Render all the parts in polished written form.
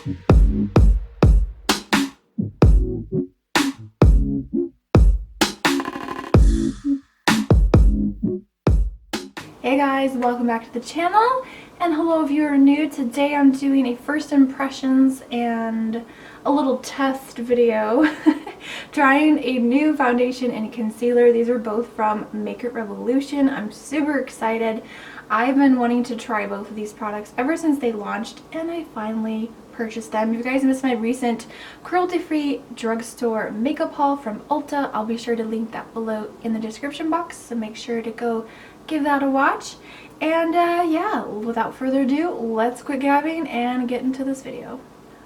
Hey guys, welcome back to the channel, and hello if you are new. Today I'm doing a first impressions and a little test video trying a new foundation and concealer. These are both from Makeup Revolution. I'm super excited. I've been wanting to try both of these products ever since they launched, and I finally purchased them. If you guys missed my recent cruelty-free drugstore makeup haul from Ulta, I'll be sure to link that below in the description box, so make sure to go give that a watch. And yeah, without further ado, let's quit gabbing and get into this video.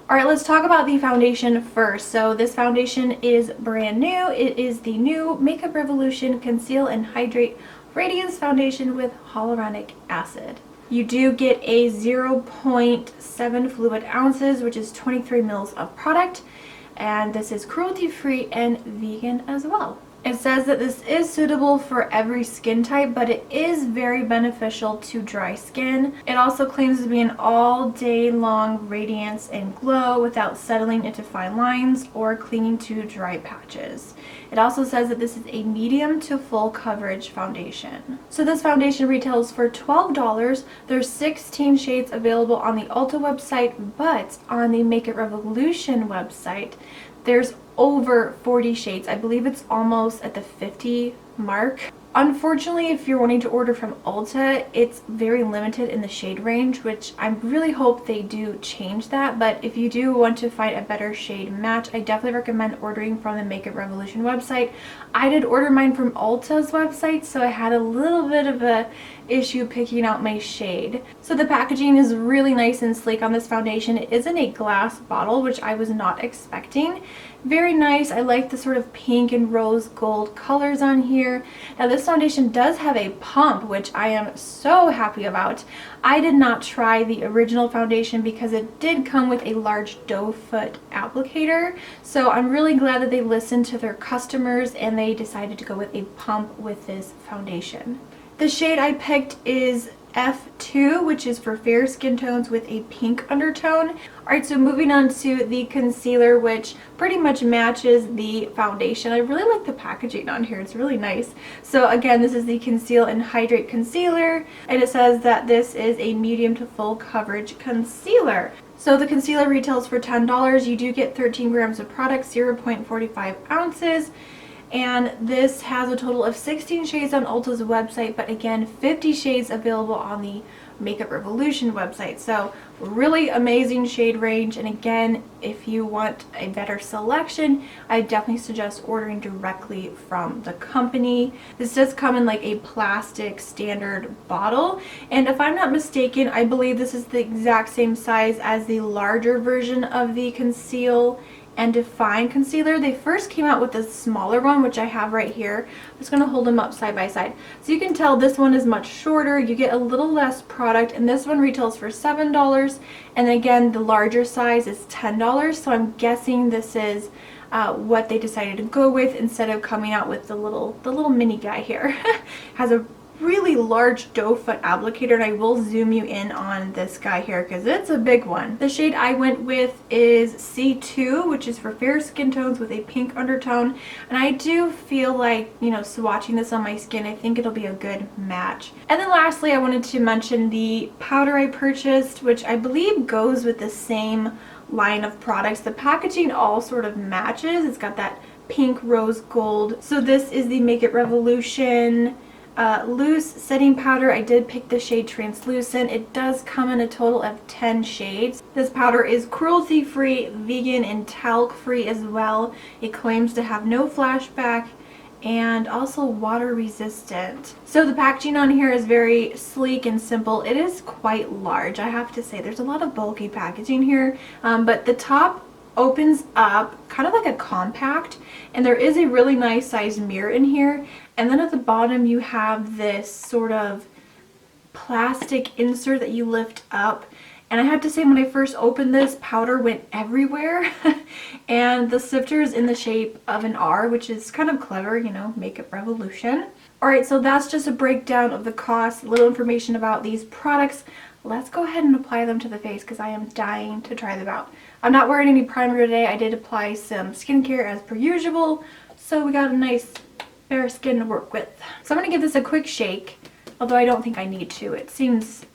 Alright, let's talk about the foundation first. So this foundation is brand new. It is the new Makeup Revolution Conceal and Hydrate Radiance Foundation with Hyaluronic Acid. You do get a 0.7 fluid ounces, which is 23 mils of product, and this is cruelty-free and vegan as well. It says that this is suitable for every skin type, but it is very beneficial to dry skin. It also claims to be an all day long radiance and glow without settling into fine lines or clinging to dry patches. It also says that this is a medium to full coverage foundation. So this foundation retails for $12. There's 16 shades available on the Ulta website, but on the Makeup Revolution website, there's over 40 shades. I believe it's almost at the 50 mark. Unfortunately, if you're wanting to order from Ulta, it's very limited in the shade range, which I really hope they do change that. But if you do want to find a better shade match, I definitely recommend ordering from the Makeup Revolution website. I did order mine from Ulta's website, so I had a little bit of a issue picking out my shade. So the packaging is really nice and sleek on this foundation. It is in a glass bottle, which I was not expecting. Very nice. I like the sort of pink and rose gold colors on here. Now this foundation does have a pump, which I am so happy about. I did not try the original foundation because it did come with a large doe foot applicator. So I'm really glad that they listened to their customers and they decided to go with a pump with this foundation. The shade I picked is F2, which is for fair skin tones with a pink undertone. Alright, so moving on to the concealer, which pretty much matches the foundation. I really like the packaging on here. It's really nice. So again, this is the Conceal and Hydrate Concealer, and it says that this is a medium to full coverage concealer. So the concealer retails for $10. You do get 13 grams of product, 0.45 ounces. And this has a total of 16 shades on Ulta's website, but again, 50 shades available on the Makeup Revolution website. So really amazing shade range. And again, if you want a better selection, I definitely suggest ordering directly from the company. This does come in like a plastic standard bottle. And if I'm not mistaken, I believe this is the exact same size as the larger version of the Conceal and Define concealer. They first came out with a smaller one, which I have right here. I'm just going to hold them up side by side. So you can tell this one is much shorter. You get a little less product, and this one retails for $7. And again, the larger size is $10. So I'm guessing this is what they decided to go with instead of coming out with the little mini guy here. Has a really large doe foot applicator, and I will zoom you in on this guy here because it's a big one. The shade I went with is C2, which is for fair skin tones with a pink undertone, and I do feel like, you know, swatching this on my skin, I think it'll be a good match. And then lastly, I wanted to mention the powder I purchased, which I believe goes with the same line of products. The packaging all sort of matches. It's got that pink rose gold. So this is the Makeup Revolution loose setting powder. I did pick the shade Translucent. It does come in a total of 10 shades. This powder is cruelty free, vegan, and talc free as well. It claims to have no flashback and also water resistant. So the packaging on here is very sleek and simple. It is quite large, I have to say. There's a lot of bulky packaging here, but the top opens up kind of like a compact, and there is a really nice sized mirror in here. And then at the bottom you have this sort of plastic insert that you lift up. And I have to say, when I first opened this, powder went everywhere. And the sifter is in the shape of an R, which is kind of clever, you know, Makeup Revolution. Alright, so that's just a breakdown of the cost, a little information about these products. let's go ahead and apply them to the face because I am dying to try them out. I'm not wearing any primer today. I did apply some skincare as per usual, so we got a nice bare skin to work with. So I'm going to give this a quick shake, although I don't think I need to. It seems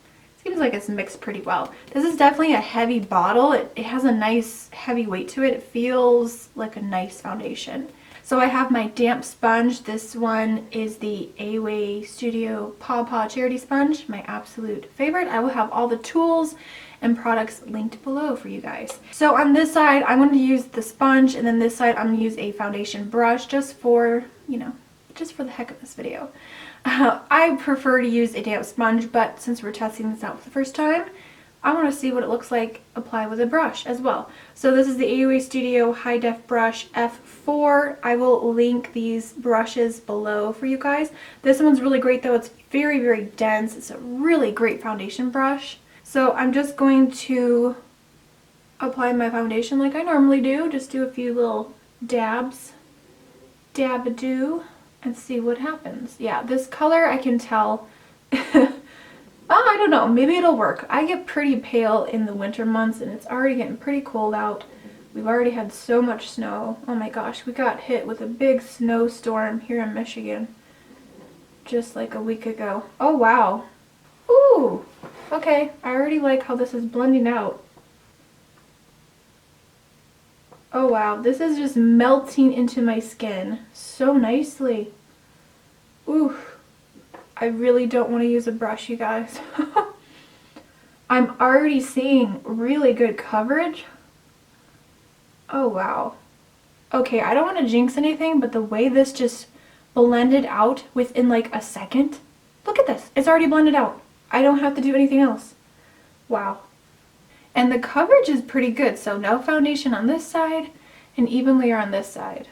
like it's mixed pretty well. This is definitely a heavy bottle. It has a nice heavy weight to it. It feels like a nice foundation. So I have my damp sponge. This one is the Away Studio Paw Paw Charity Sponge, my absolute favorite. I will have all the tools and products linked below for you guys. So on this side, I'm going to use the sponge, and then this side I'm going to use a foundation brush just for, you know, just for the heck of this video. I prefer to use a damp sponge, but since we're testing this out for the first time, I want to see what it looks like applied with a brush as well. So this is the AOA Studio High Def Brush F4. I will link these brushes below for you guys. This one's really great though. It's very, very dense. It's a really great foundation brush. So I'm just going to apply my foundation like I normally do. Just do a few little dabs. Dab-a-doo. And see what happens. Yeah, this color I can tell. Oh, I don't know. Maybe it'll work. I get pretty pale in the winter months and it's already getting pretty cold out. We've already had so much snow. Oh my gosh, we got hit with a big snowstorm here in Michigan just like a week ago. Oh wow. Ooh. Okay, I already like how this is blending out. Oh wow, this is just melting into my skin so nicely. Ooh, I really don't want to use a brush, you guys. I'm already seeing really good coverage. Oh wow. Okay, I don't want to jinx anything, but the way this just blended out within like a second. Look at this, it's already blended out. I don't have to do anything else. Wow. And the coverage is pretty good, so no foundation on this side, and even layer on this side.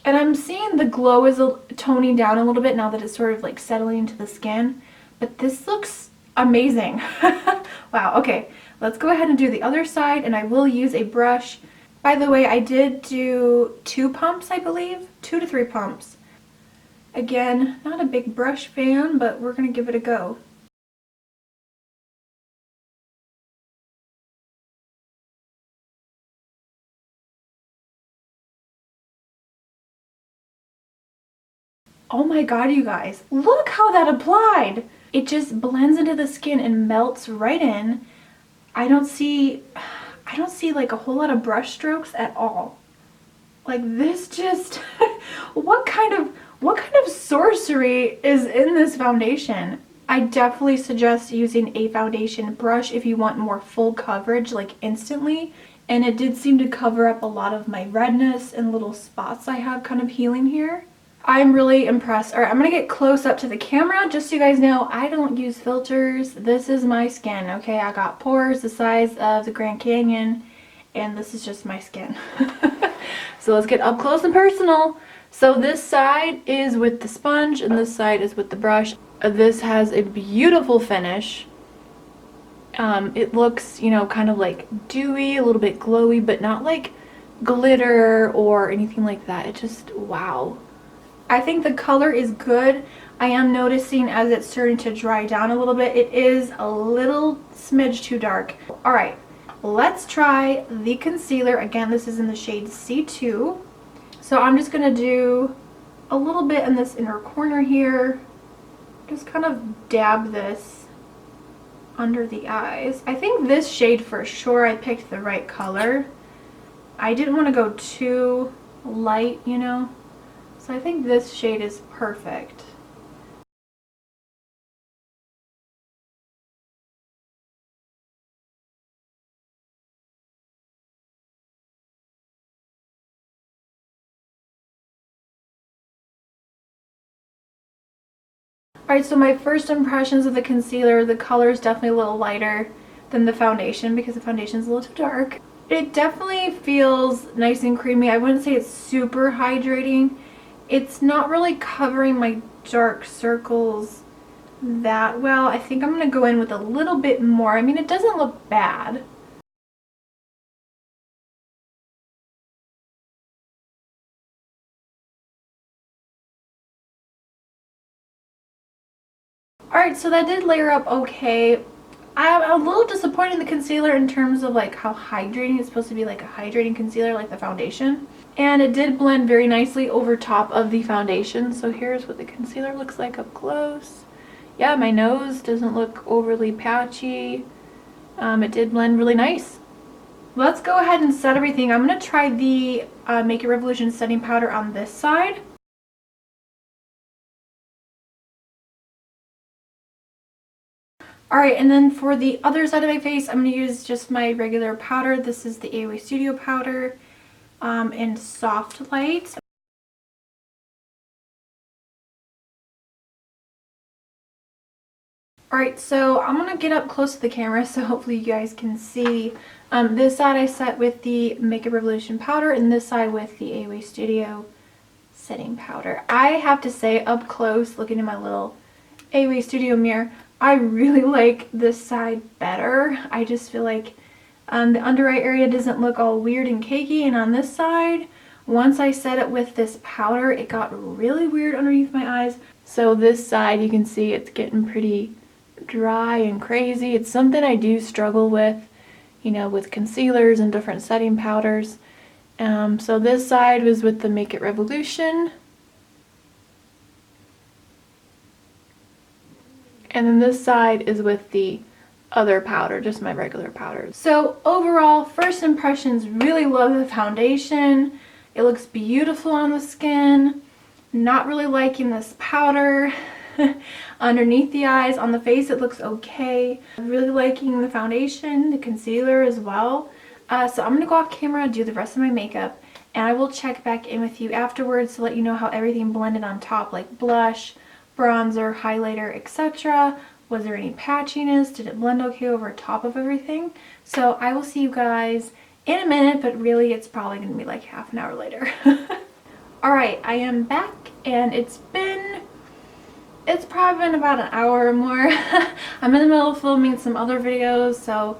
And I'm seeing the glow is toning down a little bit now that it's sort of like settling into the skin, but this looks amazing. Wow, okay, let's go ahead and do the other side, and I will use a brush. By the way, I did do 2 pumps, I believe, 2 to 3 pumps. Again, not a big brush fan, but we're gonna give it a go. Oh my god, you guys, look how that applied! It just blends into the skin and melts right in. I don't see like a whole lot of brush strokes at all. Like this just what kind of sorcery is in this foundation? I definitely suggest using a foundation brush if you want more full coverage like instantly. And it did seem to cover up a lot of my redness and little spots I have kind of healing here. I'm really impressed. All right, I'm gonna get close up to the camera just so you guys know I don't use filters. This is my skin, okay? I got pores the size of the Grand Canyon, and this is just my skin. So let's get up close and personal. So this side is with the sponge and this side is with the brush. This has a beautiful finish. It looks, you know, kind of like dewy, a little bit glowy, but not like glitter or anything like that. It just, wow. I think the color is good. I am noticing as it's starting to dry down a little bit, it is a little smidge too dark. All right, let's try the concealer. Again, this is in the shade C2. So I'm just gonna do a little bit in this inner corner here. Just kind of dab this under the eyes. I think this shade for sure I picked the right color. I didn't want to go too light, you know. So I think this shade is perfect. Alright, so my first impressions of the concealer, the color is definitely a little lighter than the foundation because the foundation is a little too dark. It definitely feels nice and creamy. I wouldn't say it's super hydrating. It's not really covering my dark circles that well. I think I'm going to go in with a little bit more. I mean, it doesn't look bad. Alright, so that did layer up okay. I'm a little disappointed in the concealer in terms of like how hydrating. It's supposed to be like a hydrating concealer like the foundation. And it did blend very nicely over top of the foundation. So here's what the concealer looks like up close. Yeah, my nose doesn't look overly patchy. It did blend really nice. Let's go ahead and set everything. I'm going to try the Make It Revolution setting powder on this side. Alright, and then for the other side of my face, I'm going to use just my regular powder. This is the AOA Studio powder in Soft Light. Alright, so I'm going to get up close to the camera so hopefully you guys can see. This side I set with the Make It Revolution powder and this side with the AOA Studio setting powder. I have to say, up close, looking in my little AOA Studio mirror, I really like this side better. I just feel like the under eye area doesn't look all weird and cakey, and on this side, once I set it with this powder, it got really weird underneath my eyes. So this side, you can see it's getting pretty dry and crazy. It's something I do struggle with, you know, with concealers and different setting powders. So this side was with the Make It Revolution. And then this side is with the other powder, just my regular powder. So overall, first impressions, really love the foundation. It looks beautiful on the skin. Not really liking this powder underneath the eyes. On the face, it looks okay. Really liking the foundation, the concealer as well. So I'm going to go off camera and do the rest of my makeup. And I will check back in with you afterwards to let you know how everything blended on top, like blush, bronzer, highlighter, etc. Was there any patchiness? Did it blend okay over top of everything? So I will see you guys in a minute, but really it's probably going to be like half an hour later. Alright, I am back and it's probably been about an hour or more. I'm in the middle of filming some other videos, so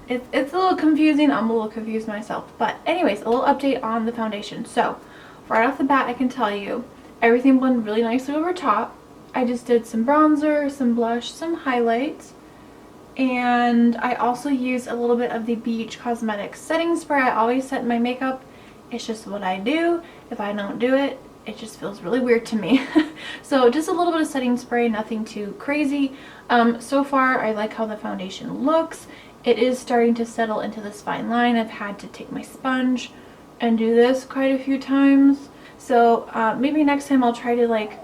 it's a little confusing. I'm a little confused myself. But anyways, a little update on the foundation. So right off the bat, I can tell you everything blended really nicely over top. I just did some bronzer, some blush, some highlights, and I also used a little bit of the Beach Cosmetics setting spray. I always set my makeup. It's just what I do. If I don't do it, it just feels really weird to me. So just a little bit of setting spray, nothing too crazy. So far, I like how the foundation looks. It is starting to settle into this fine line. I've had to take my sponge and do this quite a few times. So maybe next time I'll try to like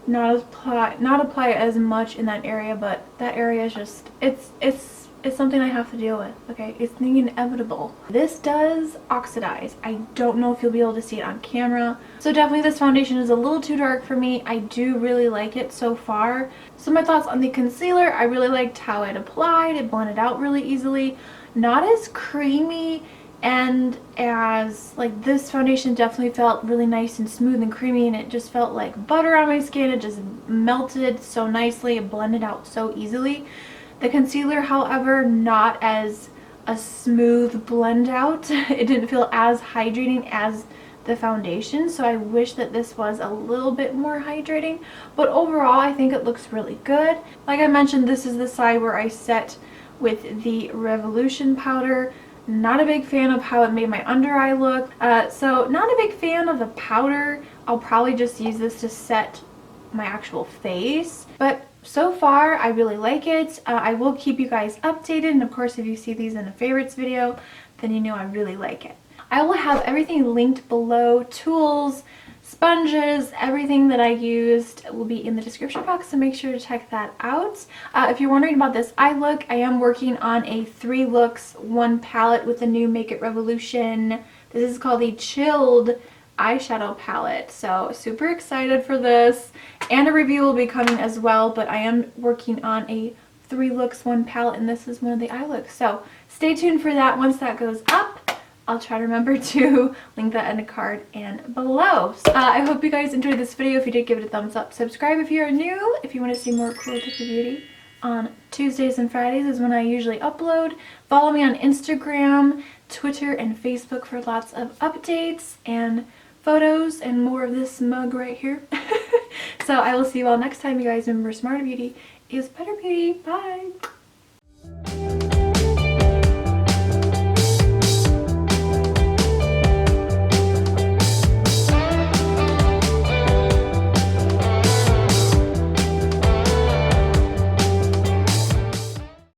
not apply as much in that area, but that area is just it's something I have to deal with. Okay, it's the inevitable. This does oxidize. I don't know if you'll be able to see it on camera. So definitely this foundation is a little too dark for me. I do really like it so far. So my thoughts on the concealer, I really liked how it applied. It blended out really easily. Not as creamy and as like this foundation definitely felt really nice and smooth and creamy, and it just felt like butter on my skin. It just melted so nicely. It blended out so easily. The concealer, however, not as a smooth blend out. It didn't feel as hydrating as the foundation, so I wish that this was a little bit more hydrating. But overall, I think it looks really good. Like I mentioned, this is the side where I set with the Revolution powder. Not a big fan of how it made my under eye look. So not a big fan of the powder. I'll probably just use this to set my actual face. But so far, I really like it. I will keep you guys updated. And of course, if you see these in a favorites video, then you know I really like it. I will have everything linked below. Tools, sponges, everything that I used will be in the description box, so make sure to check that out. If you're wondering about this eye look, I am working on a 3 looks 1 palette with the new Make It Revolution. This is called the Chilled eyeshadow palette, so super excited for this, and a review will be coming as well. But I am working on a 3 looks 1 palette, and this is one of the eye looks, so stay tuned for that. Once that goes up, I'll try to remember to link that in the card and below. I hope you guys enjoyed this video. If you did, give it a thumbs up. Subscribe if you're new. If you want to see more Cruelty for Beauty, on Tuesdays and Fridays is when I usually upload. Follow me on Instagram, Twitter, and Facebook for lots of updates and photos and more of this mug right here. So I will see you all next time, you guys. Remember, smarter beauty is better beauty. Bye!